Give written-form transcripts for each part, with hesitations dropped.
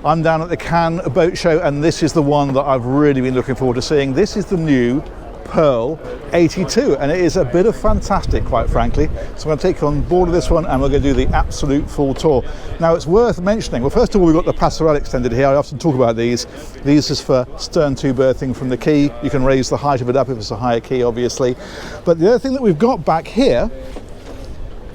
I'm down at the Cannes boat show, and this is the one that I've really been looking forward to seeing. This is the new Pearl 82, and it is a bit of fantastic, quite frankly. So I'm going to take you on board of this one, and we're going to do the absolute full tour. Now, it's worth mentioning, well, first of all, we've got the passerelle extended here. I often talk about these. These is for stern to berthing from the quay. You can raise the height of it up if it's a higher quay, obviously. But the other thing that we've got back here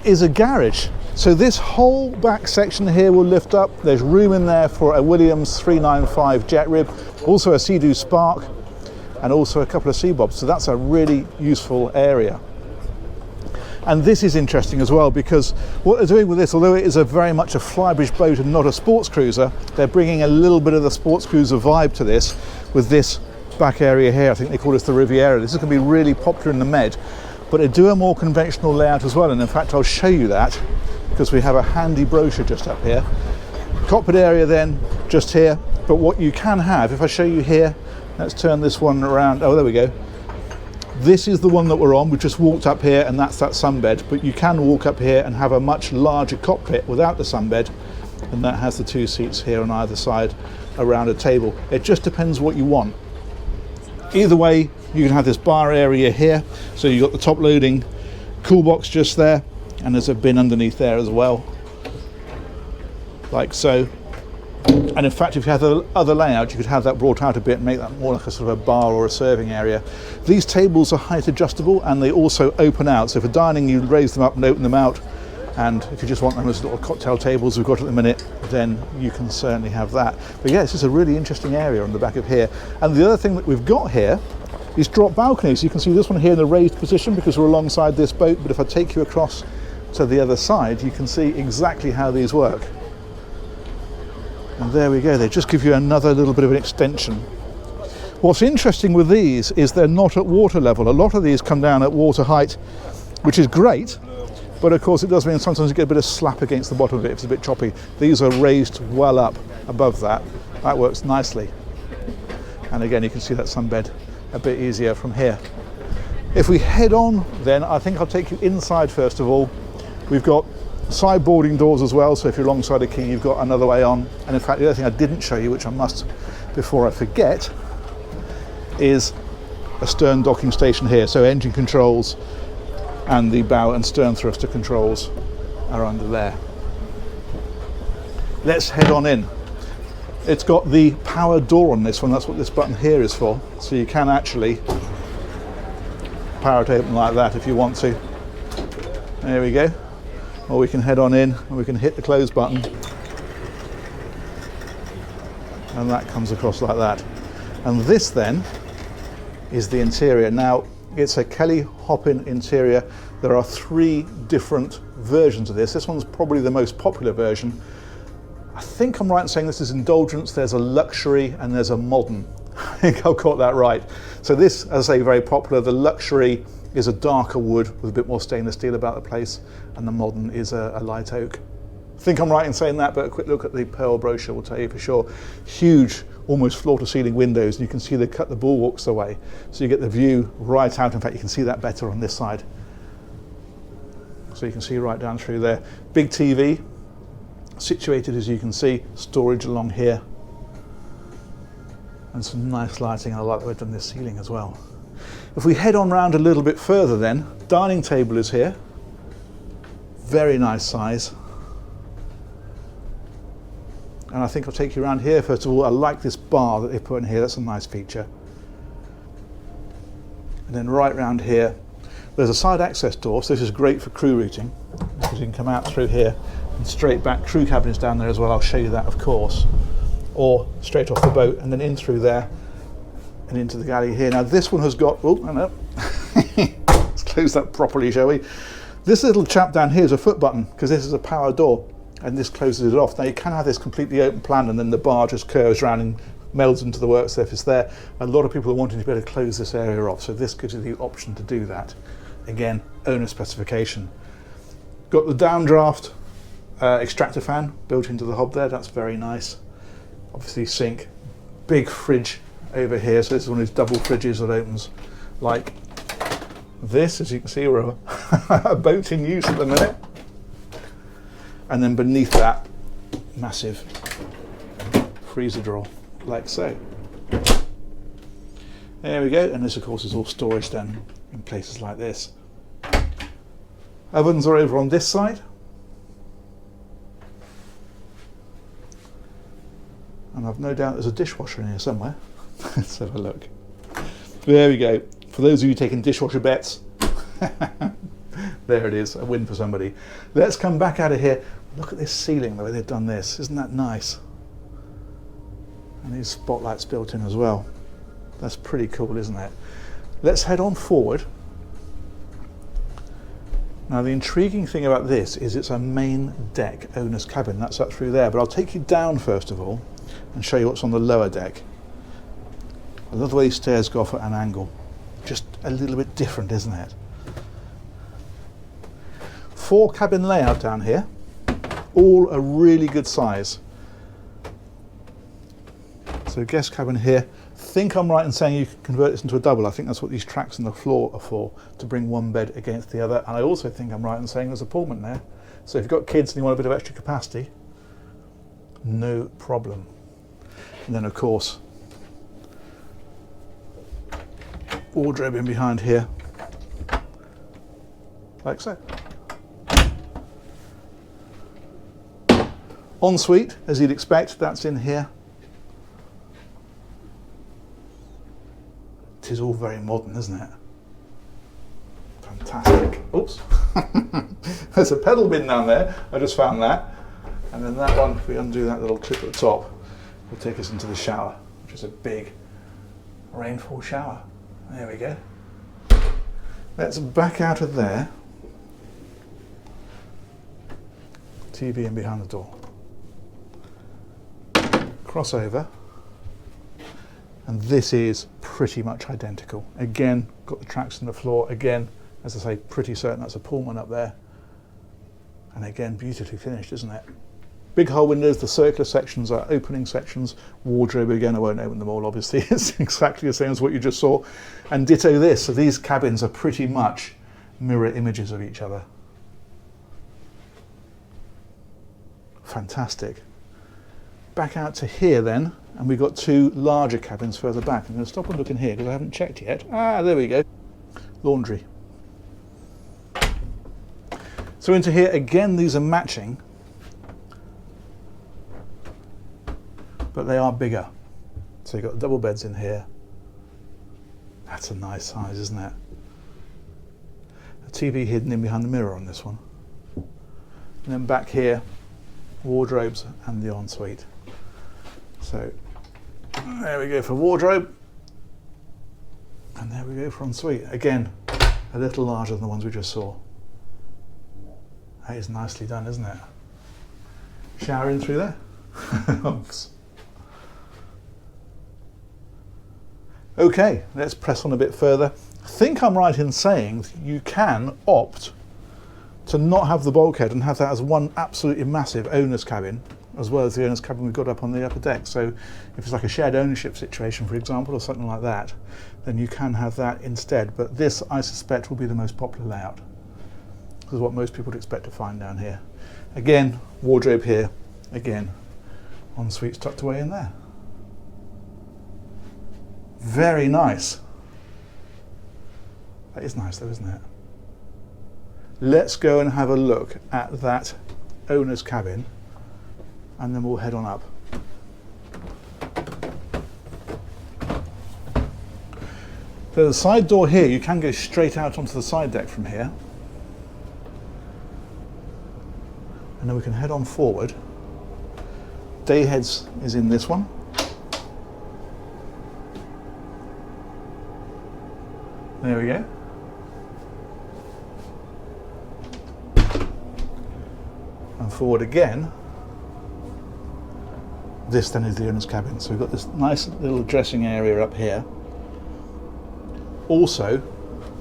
is a garage. So this whole back section here will lift up. There's room in there for a Williams 395 jet rib, also a Sea-Doo Spark, and also a couple of sea bobs. So that's a really useful area. And this is interesting as well, because what they're doing with this, although it is a very much a flybridge boat and not a sports cruiser, they're bringing a little bit of the sports cruiser vibe to this with this back area here. I think they call this the Riviera. This is going to be really popular in the Med, but they do a more conventional layout as well. And in fact, I'll show you that because we have a handy brochure just up here. Cockpit area then just here, but what you can have, if I show you here, let's turn this one around. Oh, there we go. This is the one that we're on. We just walked up here, and that's that sunbed. But you can walk up here and have a much larger cockpit without the sunbed, and that has the 2 seats here on either side around a table. It just depends what you want. Either way, you can have this bar area here. So you've got the top loading cool box just there, and there's a bin underneath there as well, like so. And in fact, if you had the other layout, you could have that brought out a bit and make that more like a sort of a bar or a serving area. These tables are height adjustable, and they also open out. So for dining, you raise them up and open them out. And if you just want them as little cocktail tables we've got at the minute, then you can certainly have that. But yeah, this is a really interesting area on the back of here. And the other thing that we've got here is drop balconies. You can see this one here in the raised position because we're alongside this boat. But if I take you across to the other side, you can see exactly how these work. And there we go, they just give you another little bit of an extension. What's interesting with these is they're not at water level. A lot of these come down at water height, which is great, but of course it does mean sometimes you get a bit of slap against the bottom of it if it's a bit choppy. These are raised well up above that. That works nicely. And again, you can see that sunbed a bit easier from here. If we head on then, I think I'll take you inside first of all. We've got side boarding doors as well, so if you're alongside a quay, you've got another way on. And in fact, the other thing I didn't show you, which I must before I forget, is a stern docking station here. So engine controls and the bow and stern thruster controls are under there. Let's head on in. It's got the power door on this one. That's what this button here is for. So you can actually power it open like that if you want to. There we go. Or we can head on in and we can hit the close button, and that comes across like that. And this then is the interior. Now, it's a Kelly Hoppin interior. There are 3 different versions of this. This one's probably the most popular version. I think I'm right in saying this is indulgence. There's a luxury and there's a modern. I think I've got that right. So this, as I say, very popular. The luxury is a darker wood with a bit more stainless steel about the place, and the modern is a light oak. I think I'm right in saying that, but a quick look at the Pearl brochure will tell you for sure. Huge, almost floor-to-ceiling windows, and you can see they cut the bulwarks away, so you get the view right out. In fact, you can see that better on this side. So you can see right down through there. Big TV, situated as you can see, storage along here, and some nice lighting. I like that we've done this ceiling as well. If we head on round a little bit further then, dining table is here. Very nice size. And I think I'll take you around here first of all. I like this bar that they put in here, that's a nice feature. And then right round here, there's a side access door, so this is great for crew routing, because you can come out through here and straight back. Crew cabin is down there as well, I'll show you that of course. Or straight off the boat and then in through there and into the galley here. Now this one has got, oh, I know. Let's close that properly, shall we? This little chap down here is a foot button, because this is a power door, and this closes it off. Now you can have this completely open plan, and then the bar just curves around and melds into the work surface there. A lot of people are wanting to be able to close this area off, so this gives you the option to do that. Again, owner specification. Got the downdraft extractor fan built into the hob there, that's very nice. Obviously sink, big fridge over here, so this is one of these double fridges that opens like this. As you can see, we're a boat in use at the minute. And then beneath that, massive freezer drawer, like so. There we go, and this of course is all storage then in places like this. Ovens are over on this side. And I've no doubt there's a dishwasher in here somewhere. Let's have a look. There we go. For those of you taking dishwasher bets, there it is, a win for somebody. Let's come back out of here. Look at this ceiling, the way they've done this. Isn't that nice? And these spotlights built in as well. That's pretty cool, isn't it? Let's head on forward. Now the intriguing thing about this is it's a main deck owner's cabin. That's up through there, but I'll take you down first of all and show you what's on the lower deck. I love the way these stairs go off at an angle. Just a little bit different, isn't it? 4 cabin layout down here, all a really good size. So guest cabin here. I think I'm right in saying you can convert this into a double. I think that's what these tracks on the floor are for, to bring one bed against the other. And I also think I'm right in saying there's a Pullman there. So if you've got kids and you want a bit of extra capacity, no problem. And then of course, wardrobe in behind here, like so. Ensuite, as you'd expect, that's in here. It is all very modern, isn't it? Fantastic. Oops. There's a pedal bin down there. I just found that. And then that one, if we undo that little clip at the top, will take us into the shower, which is a big rainfall shower. There we go. Let's back out of there. TV in behind the door. Cross over. And this is pretty much identical. Again, got the tracks on the floor. Again, as I say, pretty certain that's a Pullman up there. And again, beautifully finished, isn't it? Big hull windows, the circular sections are opening sections. Wardrobe, again, I won't open them all, obviously. It's exactly the same as what you just saw. And ditto this, so these cabins are pretty much mirror images of each other. Fantastic. Back out to here then, and we've got 2 larger cabins further back. I'm going to stop and look in here because I haven't checked yet. Ah, there we go. Laundry. So into here, again, these are matching, but they are bigger. So you've got double beds in here. That's a nice size, isn't it? A TV hidden in behind the mirror on this one. And then back here, wardrobes and the ensuite. So there we go for wardrobe, and there we go for ensuite. Again, a little larger than the ones we just saw. That is nicely done, isn't it? Shower in through there. Oops. Okay, let's press on a bit further. I think I'm right in saying you can opt to not have the bulkhead and have that as one absolutely massive owner's cabin, as well as the owner's cabin we've got up on the upper deck. So if it's like a shared ownership situation, for example, or something like that, then you can have that instead. But this, I suspect, will be the most popular layout. This is what most people would expect to find down here. Again, wardrobe here. Again, ensuite's tucked away in there. Very nice. That is nice though, isn't it? Let's go and have a look at that owner's cabin, and then we'll head on up. There's a side door here. You can go straight out onto the side deck from here. And then we can head on forward. Dayheads is in this one. There we go. And forward again. This then is the owner's cabin. So we've got this nice little dressing area up here. Also,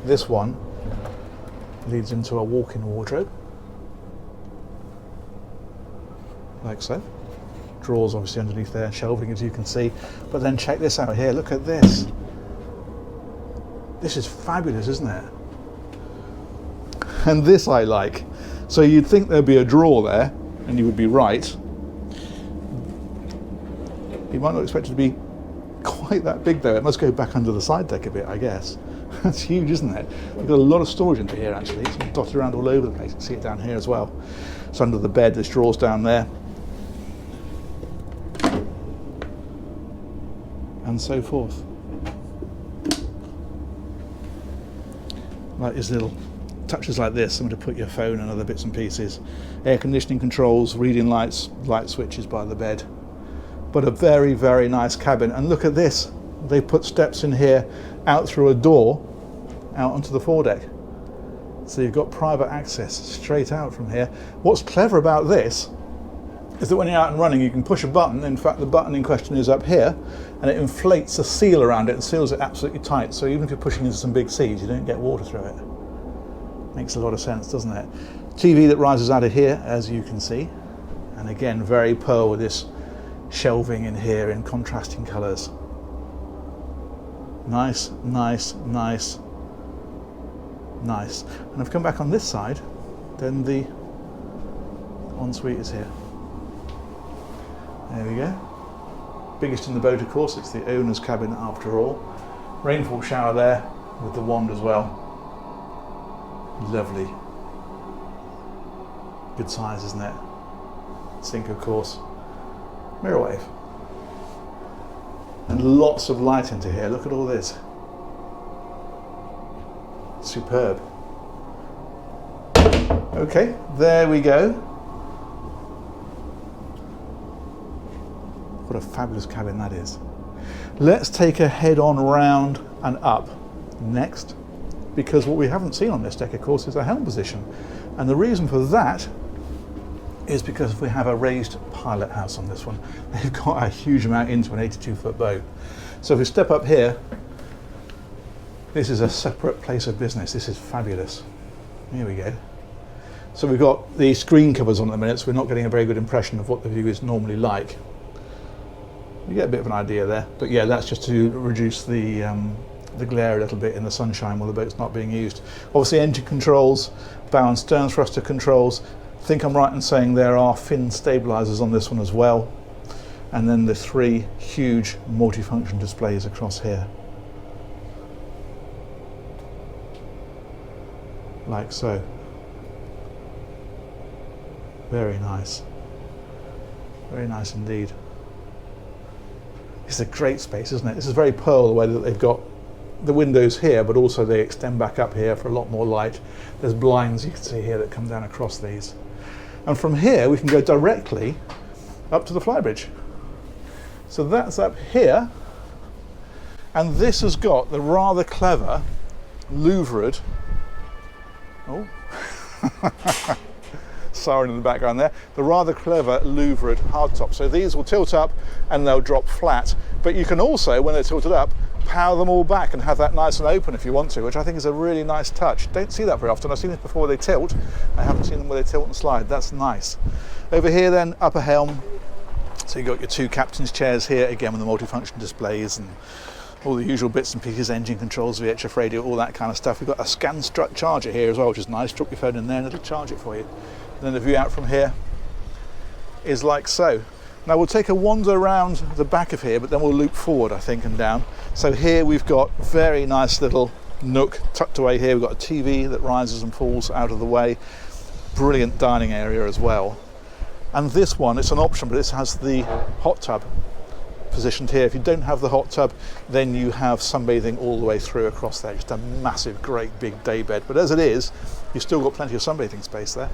this one leads into a walk-in wardrobe. Like so. Drawers obviously underneath there, shelving as you can see. But then check this out here, look at this. This is fabulous, isn't it? And this I like. So you'd think there'd be a drawer there, and you would be right. You might not expect it to be quite that big though. It must go back under the side deck a bit, I guess. That's huge, isn't it? We've got a lot of storage into here actually. It's dotted around all over the place. You can see it down here as well. It's under the bed, there's drawers down there. And so forth. Like these little touches like this, somewhere to put your phone and other bits and pieces. Air conditioning controls, reading lights, light switches by the bed. But a very, very nice cabin. And look at this. They put steps in here out through a door out onto the foredeck. So you've got private access straight out from here. What's clever about this is that when you're out and running, you can push a button. In fact, the button in question is up here, and it inflates a seal around it and seals it absolutely tight. So even if you're pushing into some big seas, you don't get water through it. Makes a lot of sense, doesn't it? TV that rises out of here, as you can see. And again, very pearl with this shelving in here in contrasting colours. Nice, nice, nice, nice. And I've come back on this side, then the ensuite is here. There we go. Biggest in the boat, of course. It's the owner's cabin after all. Rainfall shower there with the wand as well. Lovely. Good size, isn't it? Sink, of course. Mirror wave. And lots of light into here. Look at all this. Superb. Okay, there we go. What a fabulous cabin that is. Let's take a head on round and up next, because what we haven't seen on this deck, of course, is a helm position. And the reason for that is because we have a raised pilot house on this one. They've got a huge amount into an 82-foot boat. So if we step up here, this is a separate place of business. This is fabulous. Here we go. So we've got the screen covers on at the minute, so we're not getting a very good impression of what the view is normally like. You get a bit of an idea there, but yeah, that's just to reduce the glare a little bit in the sunshine while the boat's not being used. Obviously engine controls, bow and stern thruster controls. I think I'm right in saying there are fin stabilizers on this one as well. And then the 3 huge multifunction displays across here. Like so. Very nice. Very nice indeed. It's a great space, isn't it? This is very pearl, the way that they've got the windows here, but also they extend back up here for a lot more light. There's blinds you can see here that come down across these. And from here we can go directly up to the flybridge. So that's up here, and this has got the rather clever louvered, oh, siren in the background there, the rather clever louvered hardtop. So these will tilt up and they'll drop flat, but you can also, when they're tilted up, power them all back and have that nice and open if you want to, which I think is a really nice touch. Don't see that very often. I've seen this before where they tilt. I haven't seen them where they tilt and slide. That's nice. Over here then, upper helm. So you've got your 2 captain's chairs here, again with the multifunction displays and all the usual bits and pieces, engine controls, VHF radio, all that kind of stuff. We've got a scan strut charger here as well, which is nice. Drop your phone in there and it'll charge it for you. And then the view out from here is like so. Now we'll take a wander around the back of here, but then we'll loop forward, I think, and down. So here we've got very nice little nook tucked away here. We've got a TV that rises and falls out of the way. Brilliant dining area as well. And this one, it's an option, but this has the hot tub positioned here. If you don't have the hot tub, then you have sunbathing all the way through across there. Just a massive, great big day bed. But as it is, you've still got plenty of sunbathing space there.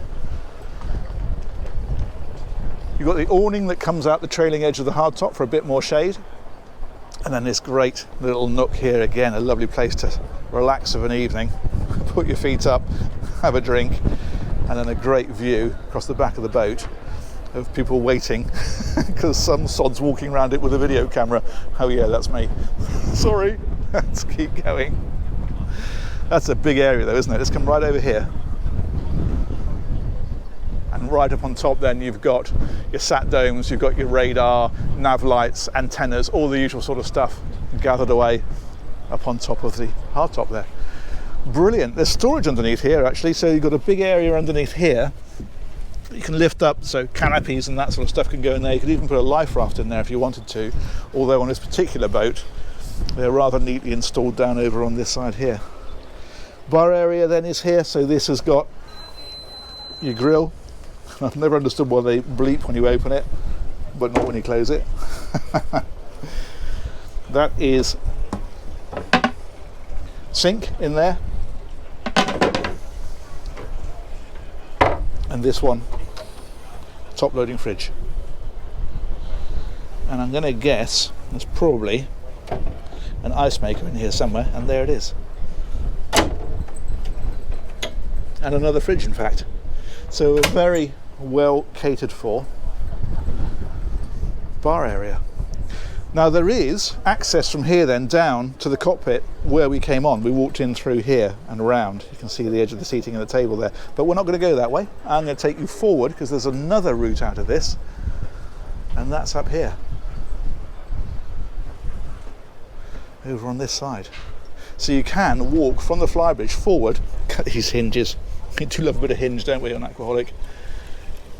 You've got the awning that comes out the trailing edge of the hardtop for a bit more shade. And then this great little nook here, again, a lovely place to relax of an evening. Put your feet up, have a drink, and then a great view across the back of the boat of people waiting because some sod's walking around it with a video camera. Oh yeah, that's me. Sorry, let's keep going. That's a big area though, isn't it? Let's come right over here. And right up on top then you've got your sat domes, you've got your radar, nav lights, antennas, all the usual sort of stuff gathered away up on top of the hardtop there. Brilliant. There's storage underneath here actually, so you've got a big area underneath here You can lift up, so canopies and that sort of stuff can go in there. You could even put a life raft in there if you wanted to, although on this particular boat they're rather neatly installed down over on this side here. Bar area then is here, so this has got your grill. I've never understood why they bleep when you open it, but not when you close it. That is sink in there, and this one top loading fridge. And I'm going to guess there's probably an ice maker in here somewhere, and there it is. And another fridge, in fact. So a very well catered for bar area. Now there is access from here then down to the cockpit where we came on. We walked in through here and around. You can see the edge of the seating and the table there. But we're not going to go that way. I'm going to take you forward because there's another route out of this, and that's up here. Over on this side. So you can walk from the flybridge forward. Cut these hinges. We do love a bit of hinge, don't we, on Aquaholic?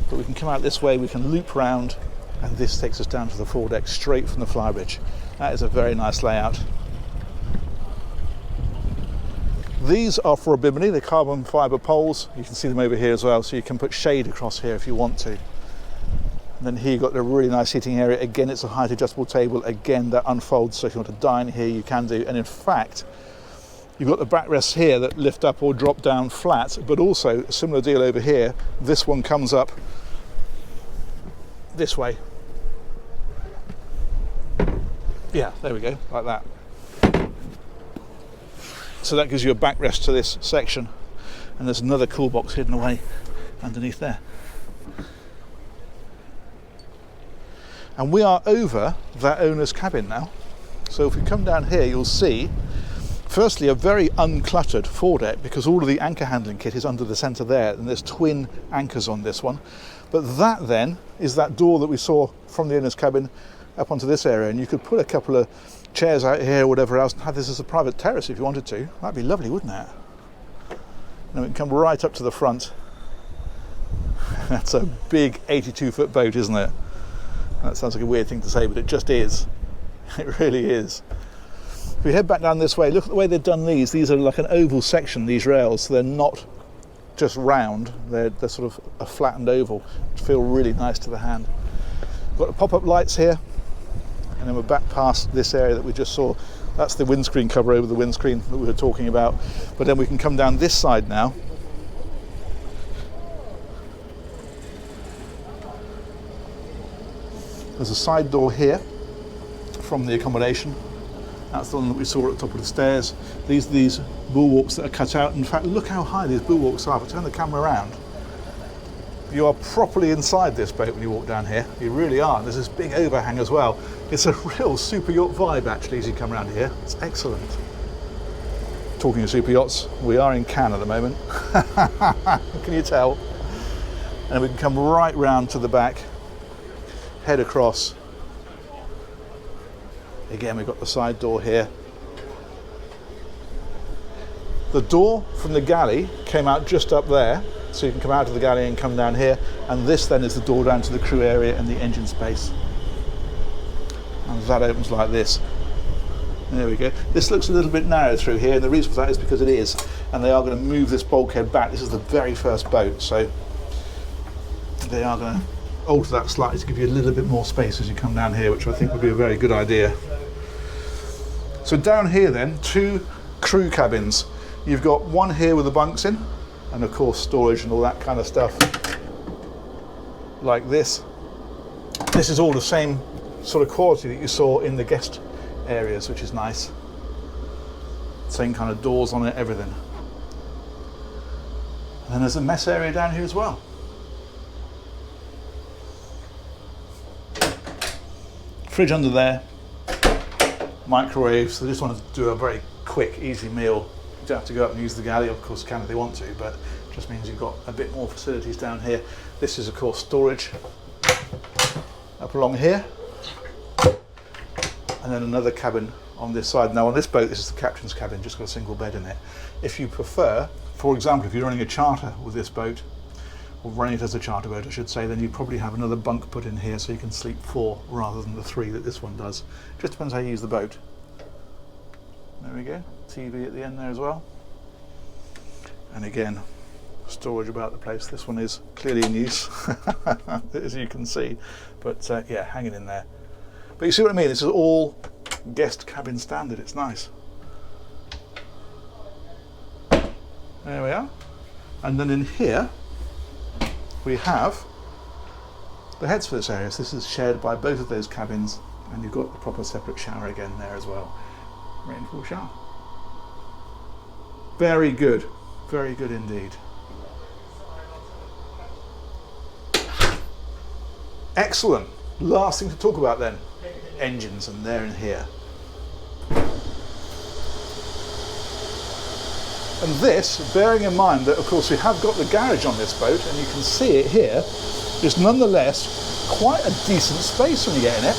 But we can come out this way, we can loop round, and this takes us down to the foredeck straight from the flybridge. That is a very nice layout. These are for a bimini, they're carbon fibre poles. You can see them over here as well, so you can put shade across here if you want to. And then here you've got a really nice seating area. Again, it's a height adjustable table. Again, that unfolds, so if you want to dine here, you can do. And in fact, you've got the backrests here that lift up or drop down flat, but also a similar deal over here. This one comes up this way. Yeah, there we go, like that. So that gives you a backrest to this section. And there's another cool box hidden away underneath there. And we are over that owner's cabin now. So if we come down here, you'll see, firstly, a very uncluttered foredeck because all of the anchor handling kit is under the centre there, and there's twin anchors on this one. But that then is that door that we saw from the owner's cabin up onto this area, and you could put a couple of chairs out here or whatever else and have this as a private terrace if you wanted to. That'd be lovely, wouldn't it? And we can come right up to the front. That's a big 82-foot boat, isn't it? That sounds like a weird thing to say, but it just is. It really is. If we head back down this way, look at the way they've done these. These are like an oval section, these rails, so they're not just round, they're sort of a flattened oval, which feel really nice to the hand. Got the pop-up lights here, and then we're back past this area that we just saw. That's the windscreen cover over the windscreen that we were talking about. But then we can come down this side now. There's a side door here from the accommodation. That's the one that we saw at the top of the stairs. These bulwarks that are cut out. In fact, look how high these bulwarks are. If I turn the camera around, you are properly inside this boat when you walk down here. You really are. There's this big overhang as well. It's a real super yacht vibe actually as you come around here. It's excellent. Talking of super yachts, we are in Cannes at the moment. Can you tell? And we can come right round to the back, head across. Again, we've got the side door here. The door from the galley came out just up there, so you can come out of the galley and come down here, and this then is the door down to the crew area and the engine space. And that opens like this. There we go. This looks a little bit narrow through here, and the reason for that is because it is, and they are going to move this bulkhead back. This is the very first boat, so they are going to alter that slightly to give you a little bit more space as you come down here, which I think would be a very good idea. So down here then, two crew cabins. You've got one here with the bunks in, and of course storage and all that kind of stuff like this. This is all the same sort of quality that you saw in the guest areas, which is nice. Same kind of doors on it, everything. And then there's a mess area down here as well. Fridge under there, microwave, so they just want to do a very quick, easy meal. You don't have to go up and use the galley, of course you can if they want to, but it just means you've got a bit more facilities down here. This is of course storage up along here, and then another cabin on this side. Now on this boat, this is the captain's cabin, just got a single bed in it. If you prefer, for example, if you're running a charter with this boat, or running it as a charter boat I should say, then you probably have another bunk put in here so you can sleep 4 rather than the 3 that this one does. Just depends how you use the boat. There we go, TV at the end there as well. And again, storage about the place. This one is clearly in use, as you can see, but yeah, hanging in there. But you see what I mean, this is all guest cabin standard, it's nice. There we are. And then in here, we have the heads for this area. So this is shared by both of those cabins, and you've got the proper separate shower again there as well. Rainfall shower. Very good indeed. Excellent. Last thing to talk about then, engines, and they're in here. And this, bearing in mind that of course we have got the garage on this boat, and you can see it here, is nonetheless quite a decent space when you get in it.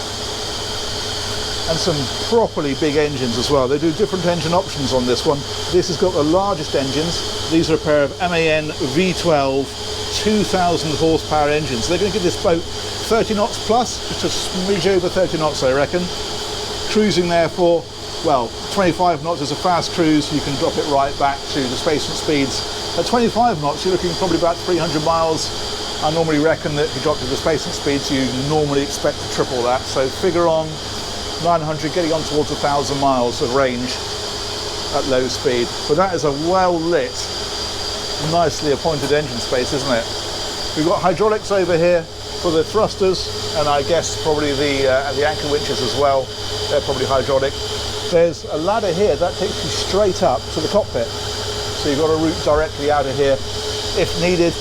And some properly big engines as well. They do different engine options on this one. This has got the largest engines. These are a pair of MAN V12 2000 horsepower engines. They're going to give this boat 30 knots plus, just a smidge over 30 knots I reckon. Cruising there for, well, 25 knots is a fast cruise. You can drop it right back to displacement speeds. At 25 knots you're looking probably about 300 miles. I normally reckon that if you drop to displacement speeds you normally expect to triple that. So figure on 900, getting on towards 1,000 miles of range at low speed. But that is a well lit, nicely appointed engine space, isn't it? We've got hydraulics over here for the thrusters, and I guess probably the anchor winches as well. They're probably hydraulic. There's a ladder here that takes you straight up to the cockpit. So you've got a route directly out of here if needed.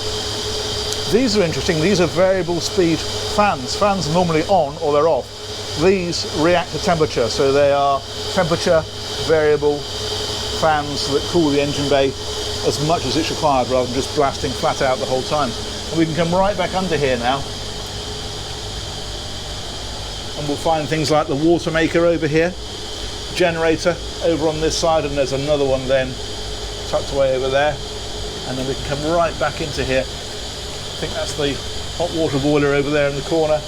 These are interesting. These are variable speed fans. Fans are normally on or they're off. These react to temperature, so they are temperature variable fans that cool the engine bay as much as it's required rather than just blasting flat out the whole time. And we can come right back under here now, and we'll find things like the water maker over here, generator over on this side, and there's another one then tucked away over there, and then we can come right back into here. I think that's the hot water boiler over there in the corner,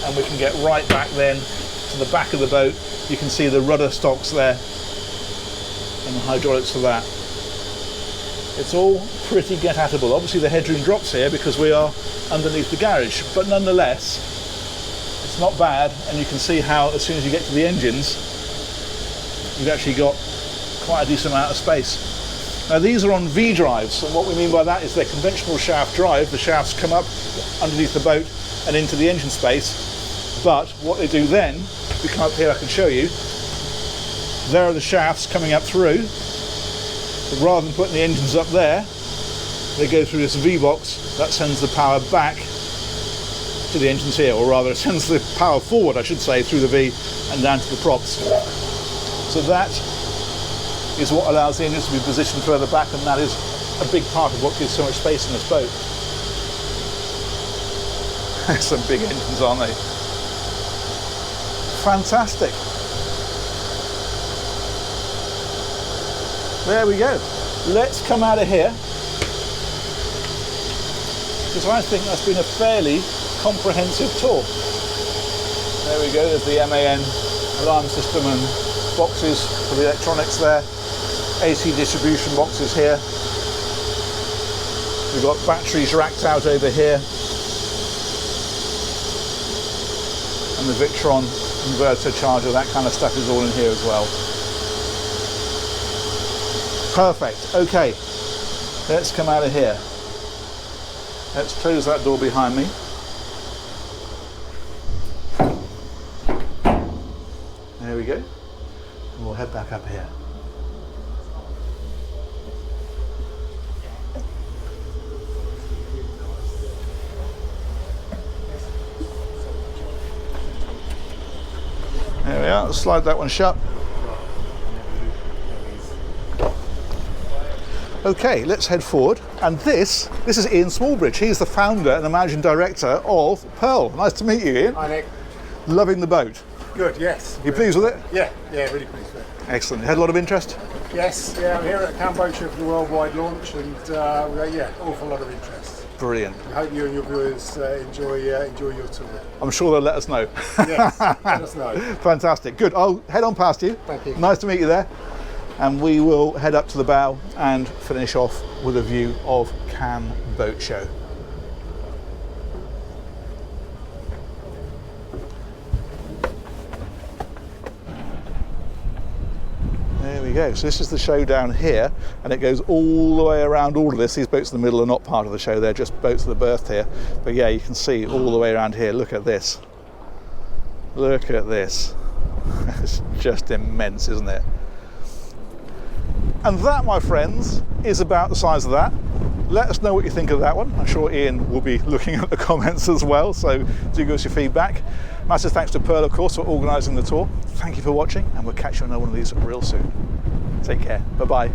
and we can get right back then to the back of the boat. You can see the rudder stocks there and the hydraulics for that. It's all pretty get-atable. Obviously the headroom drops here because we are underneath the garage, but nonetheless it's not bad, and you can see how as soon as you get to the engines you've actually got quite a decent amount of space. Now these are on V drives, and what we mean by that is they're conventional shaft drive. The shafts come up underneath the boat and into the engine space, but what they do then, if we come up here I can show you, there are the shafts coming up through, but rather than putting the engines up there, they go through this V-box that sends the power back to the engines here, or rather it sends the power forward I should say through the V and down to the props. So that is what allows the engines to be positioned further back, and that is a big part of what gives so much space in this boat. Some big engines, aren't they? Fantastic. There we go. Let's come out of here, because I think that's been a fairly comprehensive tour. There we go, there's the MAN alarm system and boxes for the electronics there. AC distribution boxes here. We've got batteries racked out over here. And the Victron inverter charger, that kind of stuff is all in here as well. Perfect. Okay, let's come out of here. Let's close that door behind me. There we go. And we'll head back up here. There we are, let's slide that one shut. Okay, let's head forward. And this is Ian Smallbridge. He's the founder and the managing director of Pearl. Nice to meet you, Ian. Hi, Nick. Loving the boat. Good, yes. You pleased with it? Yeah, really pleased with it. Excellent. You had a lot of interest? Yes, yeah, I'm here at Cambodia for the worldwide launch, and yeah, awful lot of interest. Brilliant. I hope you and your viewers enjoy your tour. I'm sure they'll let us know. Yes, let us know. Fantastic. Good. I'll head on past you. Thank you. Nice to meet you there. And we will head up to the bow and finish off with a view of Cannes Boat Show. There we go. So this is the show down here, and it goes all the way around all of this. These boats in the middle are not part of the show, they're just boats that are berthed here. But yeah, you can see all the way around here. Look at this. Look at this. It's just immense, isn't it? And that, my friends, is about the size of that. Let us know what you think of that one. I'm sure Ian will be looking at the comments as well, so do give us your feedback. Massive thanks to Pearl, of course, for organising the tour. Thank you for watching, and we'll catch you on another one of these real soon. Take care. Bye-bye.